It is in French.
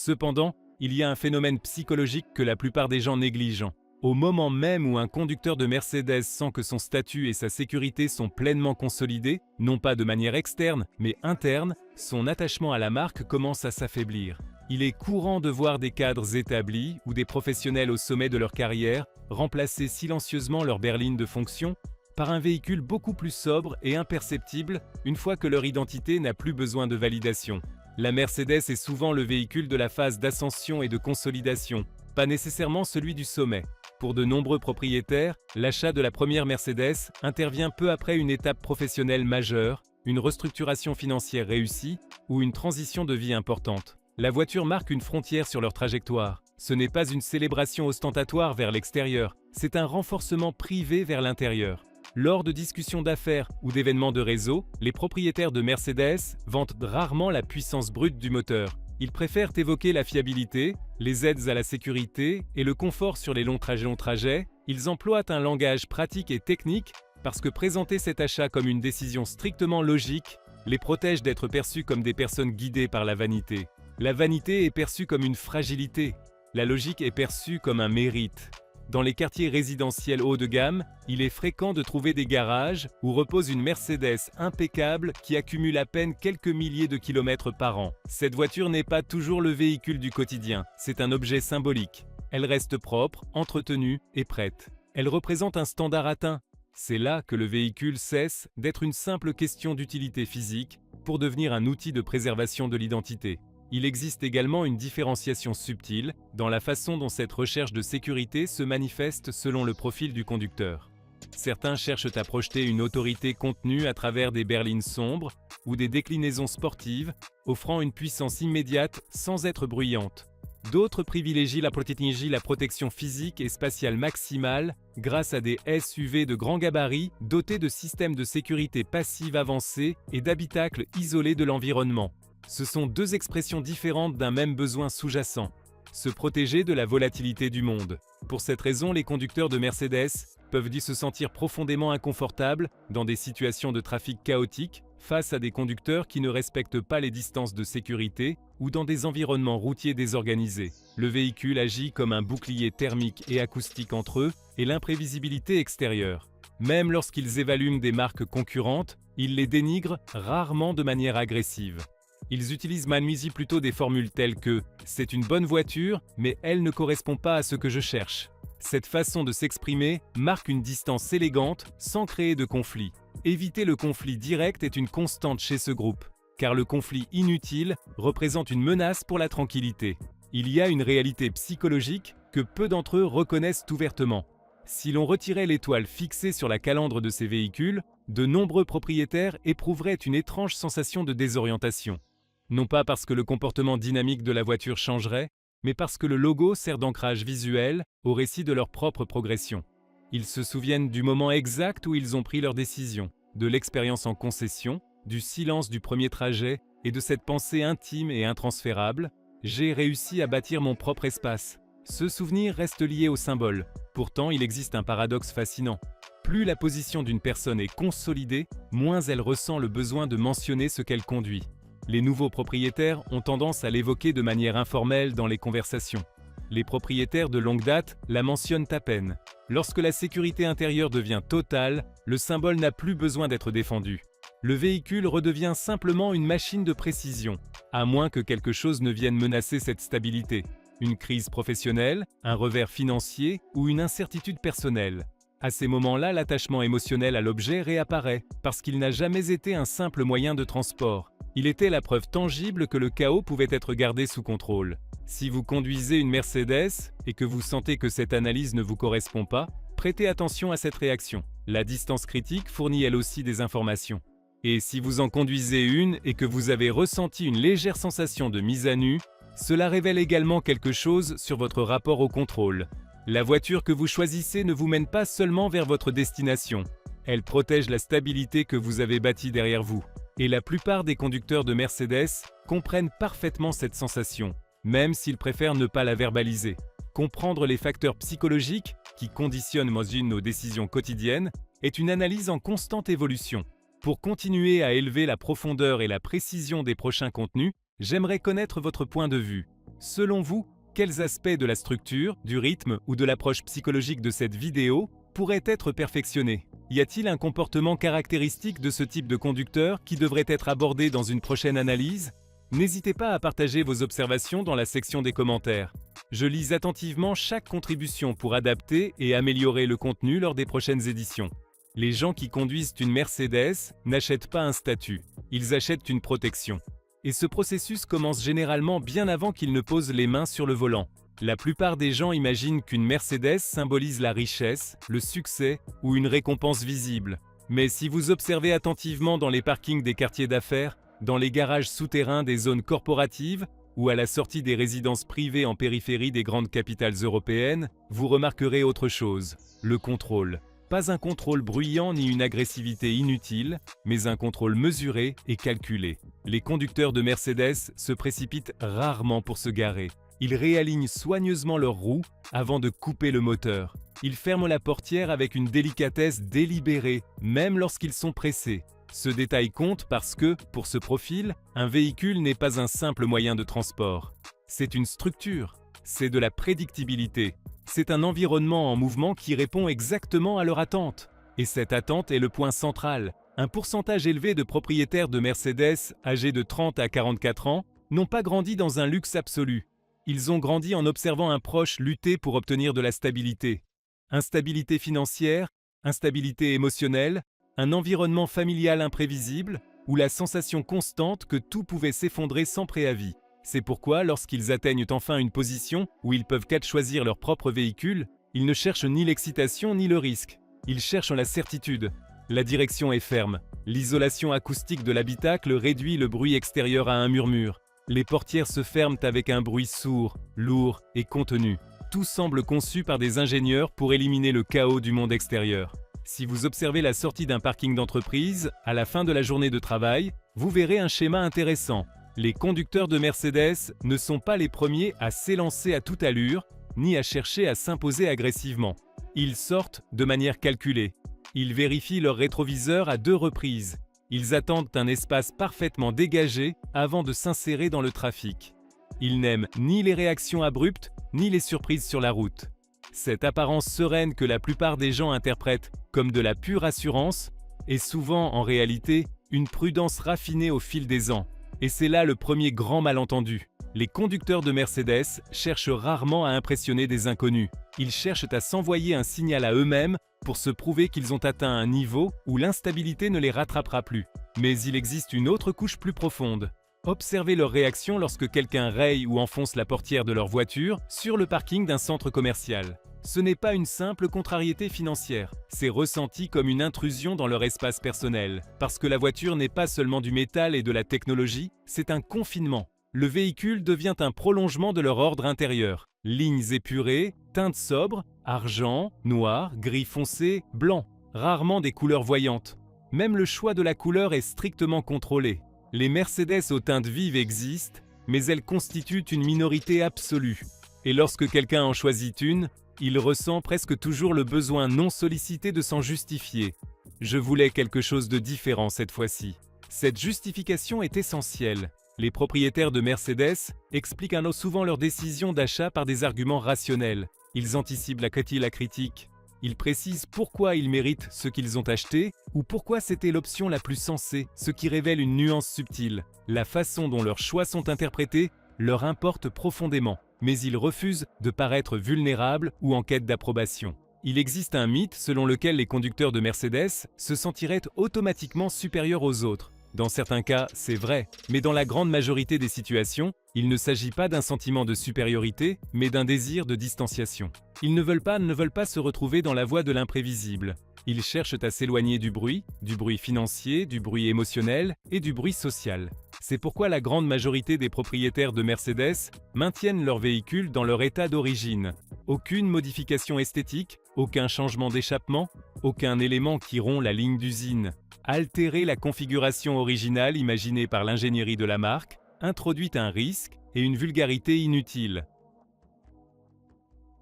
Cependant, il y a un phénomène psychologique que la plupart des gens négligent. Au moment même où un conducteur de Mercedes sent que son statut et sa sécurité sont pleinement consolidés, non pas de manière externe, mais interne, son attachement à la marque commence à s'affaiblir. Il est courant de voir des cadres établis ou des professionnels au sommet de leur carrière remplacer silencieusement leur berline de fonction par un véhicule beaucoup plus sobre et imperceptible une fois que leur identité n'a plus besoin de validation. La Mercedes est souvent le véhicule de la phase d'ascension et de consolidation, pas nécessairement celui du sommet. Pour de nombreux propriétaires, l'achat de la première Mercedes intervient peu après une étape professionnelle majeure, une restructuration financière réussie ou une transition de vie importante. La voiture marque une frontière sur leur trajectoire. Ce n'est pas une célébration ostentatoire vers l'extérieur, c'est un renforcement privé vers l'intérieur. Lors de discussions d'affaires ou d'événements de réseau, les propriétaires de Mercedes vantent rarement la puissance brute du moteur. Ils préfèrent évoquer la fiabilité, les aides à la sécurité et le confort sur les longs trajets. Ils emploient un langage pratique et technique parce que présenter cet achat comme une décision strictement logique les protège d'être perçus comme des personnes guidées par la vanité. La vanité est perçue comme une fragilité. La logique est perçue comme un mérite. Dans les quartiers résidentiels haut de gamme, il est fréquent de trouver des garages où repose une Mercedes impeccable qui accumule à peine quelques milliers de kilomètres par an. Cette voiture n'est pas toujours le véhicule du quotidien, c'est un objet symbolique. Elle reste propre, entretenue et prête. Elle représente un standard atteint. C'est là que le véhicule cesse d'être une simple question d'utilité physique pour devenir un outil de préservation de l'identité. Il existe également une différenciation subtile dans la façon dont cette recherche de sécurité se manifeste selon le profil du conducteur. Certains cherchent à projeter une autorité contenue à travers des berlines sombres ou des déclinaisons sportives, offrant une puissance immédiate sans être bruyante. D'autres privilégient la protection physique et spatiale maximale grâce à des SUV de grand gabarit dotés de systèmes de sécurité passive avancés et d'habitacles isolés de l'environnement. Ce sont deux expressions différentes d'un même besoin sous-jacent, se protéger de la volatilité du monde. Pour cette raison, les conducteurs de Mercedes peuvent se sentir profondément inconfortables dans des situations de trafic chaotiques face à des conducteurs qui ne respectent pas les distances de sécurité ou dans des environnements routiers désorganisés. Le véhicule agit comme un bouclier thermique et acoustique entre eux et l'imprévisibilité extérieure. Même lorsqu'ils évaluent des marques concurrentes, ils les dénigrent rarement de manière agressive. Ils utilisent plutôt des formules telles que « c'est une bonne voiture, mais elle ne correspond pas à ce que je cherche ». Cette façon de s'exprimer marque une distance élégante sans créer de conflit. Éviter le conflit direct est une constante chez ce groupe, car le conflit inutile représente une menace pour la tranquillité. Il y a une réalité psychologique que peu d'entre eux reconnaissent ouvertement. Si l'on retirait l'étoile fixée sur la calandre de ces véhicules, de nombreux propriétaires éprouveraient une étrange sensation de désorientation. Non pas parce que le comportement dynamique de la voiture changerait, mais parce que le logo sert d'ancrage visuel au récit de leur propre progression. Ils se souviennent du moment exact où ils ont pris leur décision, de l'expérience en concession, du silence du premier trajet et de cette pensée intime et intransférable « J'ai réussi à bâtir mon propre espace ». Ce souvenir reste lié au symbole. Pourtant, il existe un paradoxe fascinant. Plus la position d'une personne est consolidée, moins elle ressent le besoin de mentionner ce qu'elle conduit. Les nouveaux propriétaires ont tendance à l'évoquer de manière informelle dans les conversations. Les propriétaires de longue date la mentionnent à peine. Lorsque la sécurité intérieure devient totale, le symbole n'a plus besoin d'être défendu. Le véhicule redevient simplement une machine de précision, à moins que quelque chose ne vienne menacer cette stabilité. Une crise professionnelle, un revers financier ou une incertitude personnelle. À ces moments-là, l'attachement émotionnel à l'objet réapparaît, parce qu'il n'a jamais été un simple moyen de transport. Il était la preuve tangible que le chaos pouvait être gardé sous contrôle. Si vous conduisez une Mercedes et que vous sentez que cette analyse ne vous correspond pas, prêtez attention à cette réaction. La distance critique fournit elle aussi des informations. Et si vous en conduisez une et que vous avez ressenti une légère sensation de mise à nu, cela révèle également quelque chose sur votre rapport au contrôle. La voiture que vous choisissez ne vous mène pas seulement vers votre destination. Elle protège la stabilité que vous avez bâtie derrière vous. Et la plupart des conducteurs de Mercedes comprennent parfaitement cette sensation, même s'ils préfèrent ne pas la verbaliser. Comprendre les facteurs psychologiques qui conditionnent nos décisions quotidiennes est une analyse en constante évolution. Pour continuer à élever la profondeur et la précision des prochains contenus, j'aimerais connaître votre point de vue. Selon vous, quels aspects de la structure, du rythme ou de l'approche psychologique de cette vidéo pourraient être perfectionnés? Y a-t-il un comportement caractéristique de ce type de conducteur qui devrait être abordé dans une prochaine analyse? N'hésitez pas à partager vos observations dans la section des commentaires. Je lis attentivement chaque contribution pour adapter et améliorer le contenu lors des prochaines éditions. Les gens qui conduisent une Mercedes n'achètent pas un statut, ils achètent une protection. Et ce processus commence généralement bien avant qu'ils ne posent les mains sur le volant. La plupart des gens imaginent qu'une Mercedes symbolise la richesse, le succès ou une récompense visible. Mais si vous observez attentivement dans les parkings des quartiers d'affaires, dans les garages souterrains des zones corporatives ou à la sortie des résidences privées en périphérie des grandes capitales européennes, vous remarquerez autre chose, le contrôle. Pas un contrôle bruyant ni une agressivité inutile, mais un contrôle mesuré et calculé. Les conducteurs de Mercedes se précipitent rarement pour se garer. Ils réalignent soigneusement leurs roues avant de couper le moteur. Ils ferment la portière avec une délicatesse délibérée, même lorsqu'ils sont pressés. Ce détail compte parce que, pour ce profil, un véhicule n'est pas un simple moyen de transport. C'est une structure, c'est de la prédictibilité. C'est un environnement en mouvement qui répond exactement à leur attente. Et cette attente est le point central. Un pourcentage élevé de propriétaires de Mercedes, âgés de 30 à 44 ans, n'ont pas grandi dans un luxe absolu. Ils ont grandi en observant un proche lutter pour obtenir de la stabilité. Instabilité financière, instabilité émotionnelle, un environnement familial imprévisible ou la sensation constante que tout pouvait s'effondrer sans préavis. C'est pourquoi, lorsqu'ils atteignent enfin une position où ils peuvent choisir leur propre véhicule, ils ne cherchent ni l'excitation ni le risque. Ils cherchent la certitude. La direction est ferme. L'isolation acoustique de l'habitacle réduit le bruit extérieur à un murmure. Les portières se ferment avec un bruit sourd, lourd et contenu. Tout semble conçu par des ingénieurs pour éliminer le chaos du monde extérieur. Si vous observez la sortie d'un parking d'entreprise, à la fin de la journée de travail, vous verrez un schéma intéressant. Les conducteurs de Mercedes ne sont pas les premiers à s'élancer à toute allure, ni à chercher à s'imposer agressivement. Ils sortent de manière calculée. Ils vérifient leur rétroviseur à 2 reprises. Ils attendent un espace parfaitement dégagé avant de s'insérer dans le trafic. Ils n'aiment ni les réactions abruptes, ni les surprises sur la route. Cette apparence sereine que la plupart des gens interprètent comme de la pure assurance est souvent, en réalité, une prudence raffinée au fil des ans. Et c'est là le premier grand malentendu. Les conducteurs de Mercedes cherchent rarement à impressionner des inconnus. Ils cherchent à s'envoyer un signal à eux-mêmes pour se prouver qu'ils ont atteint un niveau où l'instabilité ne les rattrapera plus. Mais il existe une autre couche plus profonde. Observez leur réaction lorsque quelqu'un raye ou enfonce la portière de leur voiture sur le parking d'un centre commercial. Ce n'est pas une simple contrariété financière, c'est ressenti comme une intrusion dans leur espace personnel. Parce que la voiture n'est pas seulement du métal et de la technologie, c'est un confinement. Le véhicule devient un prolongement de leur ordre intérieur. Lignes épurées, teintes sobres, argent, noir, gris foncé, blanc, rarement des couleurs voyantes. Même le choix de la couleur est strictement contrôlé. Les Mercedes aux teintes vives existent, mais elles constituent une minorité absolue. Et lorsque quelqu'un en choisit une, il ressent presque toujours le besoin non sollicité de s'en justifier. Je voulais quelque chose de différent cette fois-ci. Cette justification est essentielle. Les propriétaires de Mercedes expliquent souvent leur décision d'achat par des arguments rationnels. Ils anticipent la critique. Ils précisent pourquoi ils méritent ce qu'ils ont acheté ou pourquoi c'était l'option la plus sensée, ce qui révèle une nuance subtile. La façon dont leurs choix sont interprétés leur importe profondément, mais ils refusent de paraître vulnérables ou en quête d'approbation. Il existe un mythe selon lequel les conducteurs de Mercedes se sentiraient automatiquement supérieurs aux autres. Dans certains cas, c'est vrai, mais dans la grande majorité des situations, il ne s'agit pas d'un sentiment de supériorité, mais d'un désir de distanciation. Ils ne veulent pas se retrouver dans la voie de l'imprévisible. Ils cherchent à s'éloigner du bruit financier, du bruit émotionnel et du bruit social. C'est pourquoi la grande majorité des propriétaires de Mercedes maintiennent leur véhicule dans leur état d'origine. Aucune modification esthétique, aucun changement d'échappement, aucun élément qui rompt la ligne d'usine. Altérer la configuration originale imaginée par l'ingénierie de la marque introduit un risque et une vulgarité inutile.